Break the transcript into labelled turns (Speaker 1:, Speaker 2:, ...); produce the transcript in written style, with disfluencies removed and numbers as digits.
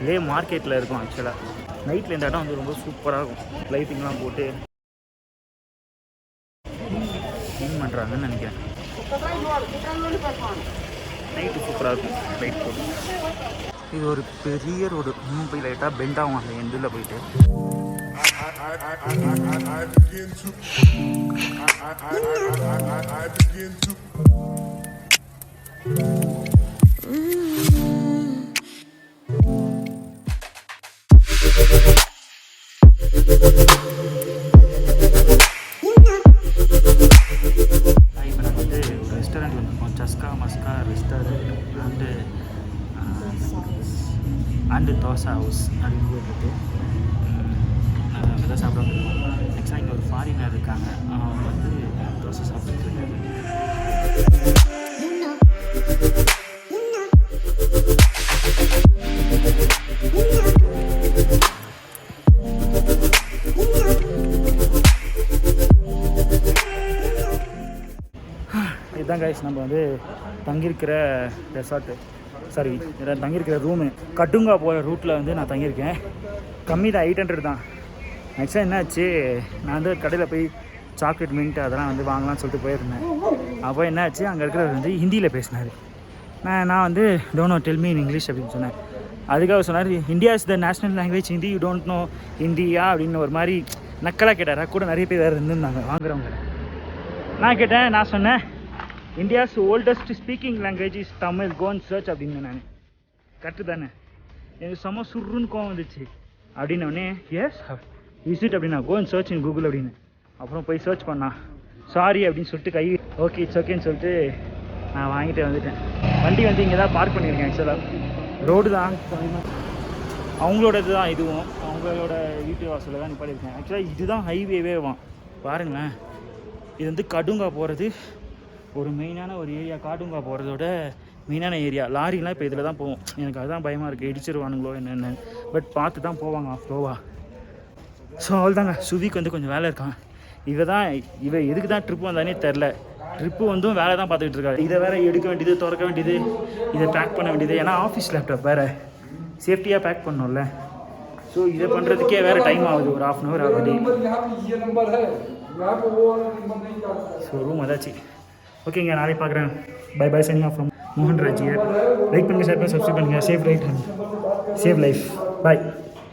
Speaker 1: லே மார்க்கெட்டில் இருக்கும். ஆக்சுவலாக நைட்டில் இந்த இடம் வந்து ரொம்ப சூப்பராக இருக்கும். லைட்டிங்லாம் போட்டு க்ளீன் பண்ணுறாங்கன்னு நினைக்கிறேன். நைட்டு சூப்பராக இருக்கும் லைட் போட்டு. இது ஒரு பெரிய ரோடு. இன்னும் போய் லைட்டாக பெண்ட் ஆகும் அந்த எண்டில் போயிட்டு. இப்போ நாங்கள் வந்து ரெஸ்டாரண்ட் வந்திருக்கோம். சஸ்கா மஸ்கா ரெஸ்டாரண்ட் அண்டு தோசை ஹவுஸ் அப்படின்னு போயிட்டு அதான் சாப்பிட வந்துருக்கோம். ஆக்சுவலாக இங்கே ஒரு ஃபாரினர் இருக்காங்க. அவங்க வந்து தோசை சாப்பிட்டுட்டு இருக்காங்க. இதுதான் கைஸ் நம்ம வந்து தங்கியிருக்கிற ரெசார்ட்டு, சாரி தங்கியிருக்கிற ரூமு. கட்டுங்கா போகிற ரூட்டில் வந்து நான் தங்கியிருக்கேன். கம்மி தான், 800 தான். ஆக்சுவலாக என்னாச்சு, நான் வந்து கடையில் போய் சாக்லேட் மின்ட் அதெல்லாம் வந்து வாங்கலாம்னு சொல்லிட்டு போயிருந்தேன். அப்போ என்னாச்சு, அங்கே இருக்கிறவர் வந்து ஹிந்தியில் பேசினார். நான் வந்து don't know tell me in English அப்படின்னு சொன்னேன். அதுக்காக சொன்னார், India is the national language Hindi, you don't know ஹிந்தியா அப்படின்னு ஒரு மாதிரி நக்கலாக கேட்டார். கூட நிறைய பேர் வேறு இருந்துருந்தாங்க வாங்குறவங்க. நான் கேட்டேன், நான் சொன்னேன் India's oldest speaking language is Tamil, கோன் சர்ச் அப்படின்னு. நான் கரெக்டு தானே? எனக்கு செம்ம சுருன்னு கோவம் வந்துச்சு. அப்படின்னோடனே எஸ் விசிட் அப்படின்னா கோன் சர்ச் இன் கூகுள் அப்படின்னு. அப்புறம் போய் சர்ச் பண்ணா சாரி அப்படின்னு சொல்லிட்டு கை ஓகே இட்ஸ் ஓகேன்னு சொல்லிட்டு நான் வாங்கிட்டு வந்துட்டேன். வண்டி வந்து இங்கே தான் பார்க் பண்ணியிருக்கேன். ஆக்சுவலாக ரோடு தான் அவங்களோடது தான், இதுவும் அவங்களோட வீட்டு வாசலில் தான் நிப்பாட்டியிருக்கேன். ஆக்சுவலாக இதுதான் ஹைவேவேவான் பாருங்களேன். இது வந்து கடுங்கா போகிறது ஒரு மெயினான ஒரு ஏரியா. காடுங்கா போகிறதோட மெயினான ஏரியா. லாரிலாம் இப்போ இதில் தான் போவோம். எனக்கு அதுதான் பயமாக இருக்குது, இடிச்சிருவானுங்களோ என்னென்னு. பட் பார்த்து தான் போவாங்க ஸ்லோவாக. ஸோ அவ்வளோதாங்க. சுவிக்கு வந்து கொஞ்சம் வேலை இருக்கான். இவ எதுக்கு தான் ட்ரிப் வந்தானே தெரில. ட்ரிப்பு வந்தும் வேலை தான் பார்த்துக்கிட்டு இருக்காரு. இதை வேறு எடுக்க வேண்டியது, திறக்க வேண்டியது, இதை பேக் பண்ண வேண்டியது. ஏன்னா ஆஃபீஸ் லேப்டாப் வேறு சேஃப்டியாக பேக் பண்ணோம்ல. ஸோ இதை பண்ணுறதுக்கே வேறு டைம் ஆகுது, ஒரு 1/2 hour ஆகுது. ஸோ ரூம் அதாச்சு. ஓகேங்க, நாளைக்கு பார்க்குறேன். Bye bye, signing off from மோகன் ராஜ். லைக் பண்ணுங்கள், ஷேர் பண்ணுங்கள், சப்ஸ்கிரைப் பண்ணுங்கள். Safe ride, save life. பாய்.